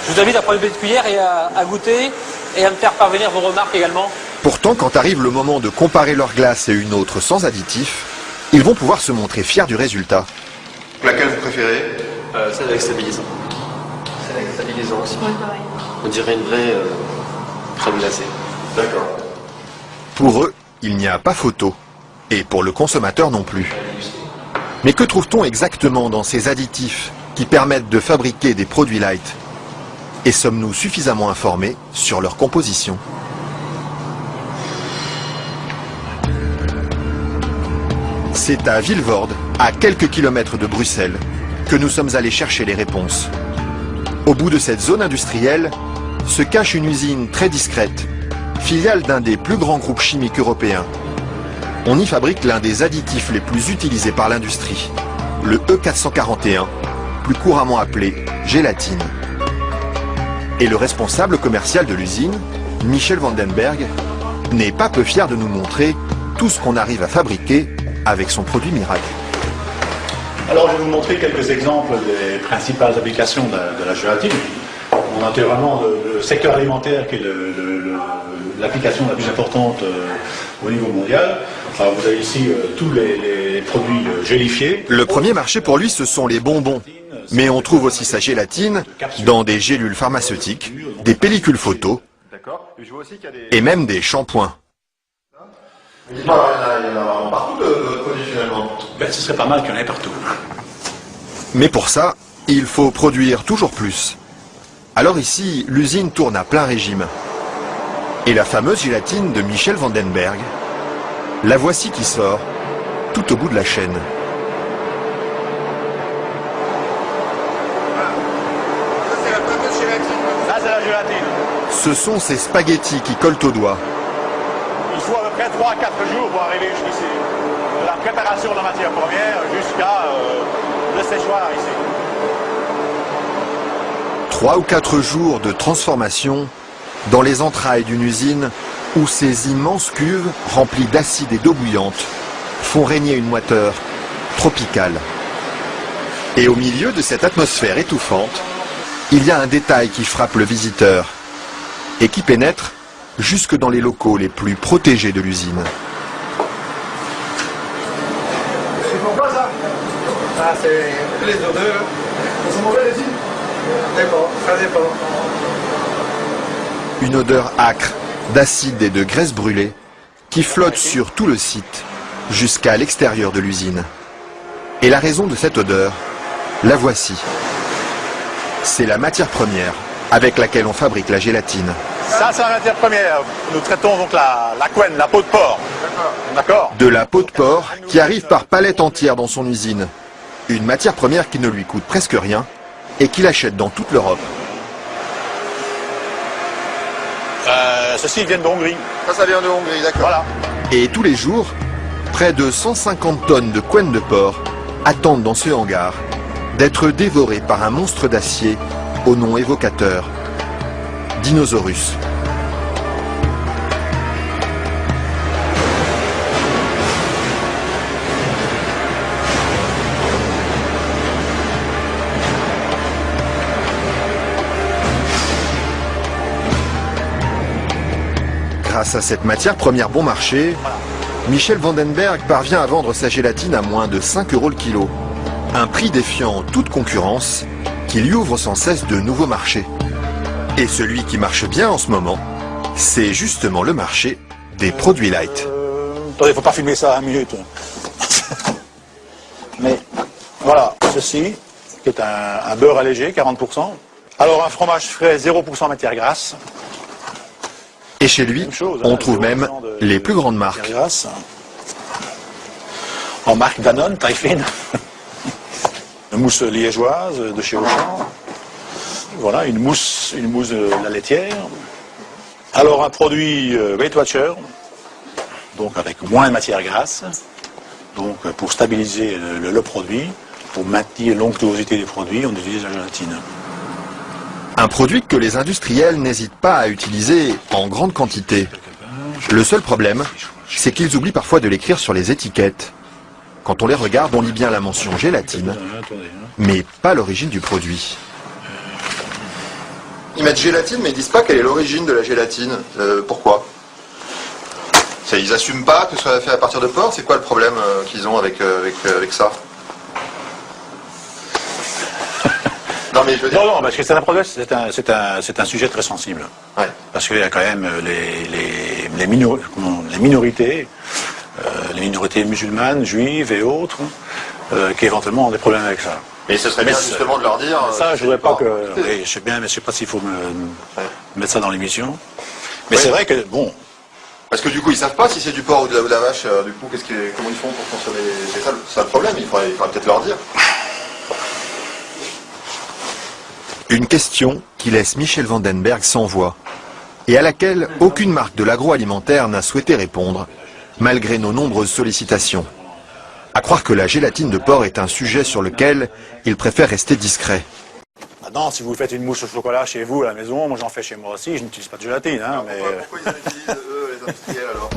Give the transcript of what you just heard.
Je vous invite à prendre une petite cuillère et à goûter et à me faire parvenir vos remarques également. Pourtant, quand arrive le moment de comparer leur glace et une autre sans additifs, ils vont pouvoir se montrer fiers du résultat. Laquelle vous préférez? Celle avec stabilisant. Celle avec stabilisant aussi. Oui, pareil. On dirait une vraie crème glacée. D'accord. Pour eux, il n'y a pas photo. Et pour le consommateur non plus. Mais que trouve-t-on exactement dans ces additifs qui permettent de fabriquer des produits light? Et sommes-nous suffisamment informés sur leur composition? C'est à Vilvoorde, à quelques kilomètres de Bruxelles, que nous sommes allés chercher les réponses. Au bout de cette zone industrielle se cache une usine très discrète, filiale d'un des plus grands groupes chimiques européens. On y fabrique l'un des additifs les plus utilisés par l'industrie, le E441, plus couramment appelé gélatine. Et le responsable commercial de l'usine, Michel Vandenberg, n'est pas peu fier de nous montrer tout ce qu'on arrive à fabriquer avec son produit miracle. Alors je vais vous montrer quelques exemples des principales applications de la gélatine. On a naturellement le secteur alimentaire qui est l'application la plus importante au niveau mondial. Alors, vous avez ici tous les produits gélifiés. Le premier marché pour lui, ce sont les bonbons. Mais on trouve aussi sa gélatine dans des gélules pharmaceutiques, des pellicules photo et même des shampoings. Dites-moi, il y en a vraiment partout de produits finalement. Ben, ce serait pas mal qu'il y en ait partout. Mais pour ça, il faut produire toujours plus. Alors ici, l'usine tourne à plein régime. Et la fameuse gélatine de Michel Vandenberg, la voici qui sort, tout au bout de la chaîne. Ça c'est la fameuse gélatine. Ça c'est la gélatine. Ce sont ces spaghettis qui collent aux doigts. Il faut à peu près 3 à 4 jours pour arriver jusqu'ici. De la préparation de la matière première jusqu'à le séchoir ici. 3 ou 4 jours de transformation dans les entrailles d'une usine où ces immenses cuves remplies d'acide et d'eau bouillante font régner une moiteur tropicale. Et au milieu de cette atmosphère étouffante, il y a un détail qui frappe le visiteur et qui pénètre jusque dans les locaux les plus protégés de l'usine. C'est pourquoi ça? Ah, c'est les odeurs. Ils sont mauvais les îles? D'accord, ça dépend. Une odeur âcre, d'acide et de graisse brûlée qui flotte sur tout le site jusqu'à l'extérieur de l'usine. Et la raison de cette odeur, la voici. C'est la matière première avec laquelle on fabrique la gélatine. Ça c'est la matière première. Nous traitons donc la couenne, la peau de porc. D'accord. De la peau de porc qui arrive par palettes entières dans son usine. Une matière première qui ne lui coûte presque rien et qu'il achète dans toute l'Europe. Ceux-ci viennent de Hongrie. Ça vient de Hongrie, d'accord. Voilà. Et tous les jours, près de 150 tonnes de couenne de porc attendent dans ce hangar d'être dévorées par un monstre d'acier au nom évocateur, Dinosaurus. Grâce à cette matière première bon marché, Michel Vandenberg parvient à vendre sa gélatine à moins de 5 € le kilo. Un prix défiant toute concurrence qui lui ouvre sans cesse de nouveaux marchés. Et celui qui marche bien en ce moment, c'est justement le marché des produits light. Attendez, faut pas filmer ça 1 minute. Mais voilà, ceci, qui est un beurre allégé, 40%. Alors un fromage frais, 0% matière grasse. Et chez lui, on trouve même les plus grandes marques. En marque Danone, taille fine. Une mousse liégeoise de chez Auchan. Voilà, une mousse de la laitière. Alors un produit Weight Watcher, donc avec moins de matière grasse, donc pour stabiliser le produit, pour maintenir l'onctuosité des produits, on utilise la gélatine. Un produit que les industriels n'hésitent pas à utiliser en grande quantité. Le seul problème, c'est qu'ils oublient parfois de l'écrire sur les étiquettes. Quand on les regarde, on lit bien la mention gélatine, mais pas l'origine du produit. Ils mettent gélatine, mais ils disent pas quelle est l'origine de la gélatine. Pourquoi? Ils assument pas que ce soit fait à partir de porc. C'est quoi le problème qu'ils ont avec ça? Non, mais je veux dire... Non, parce que c'est un problème, c'est un sujet très sensible. Ouais. Parce qu'il y a quand même les minorités, les minorités musulmanes, juives et autres, qui éventuellement ont des problèmes avec ça. Mais ce serait bien justement de leur dire... Ça, je ne voudrais pas que... Oui, je sais bien, mais je ne sais pas s'il faut mettre ça dans l'émission. Mais Ouais. c'est vrai que, bon... Parce que du coup, ils savent pas si c'est du porc ou de la vache. Du coup, comment ils font pour consommer? C'est ça le problème. Il faudrait peut-être leur dire. Une question qui laisse Michel Vandenberg sans voix et à laquelle aucune marque de l'agroalimentaire n'a souhaité répondre, malgré nos nombreuses sollicitations. À croire que la gélatine de porc est un sujet sur lequel il préfère rester discret. Maintenant, si vous faites une mousse au chocolat chez vous à la maison, moi j'en fais chez moi aussi, je n'utilise pas de gélatine. Hein, mais... Pourquoi ils en utilisent, eux, les industriels, alors?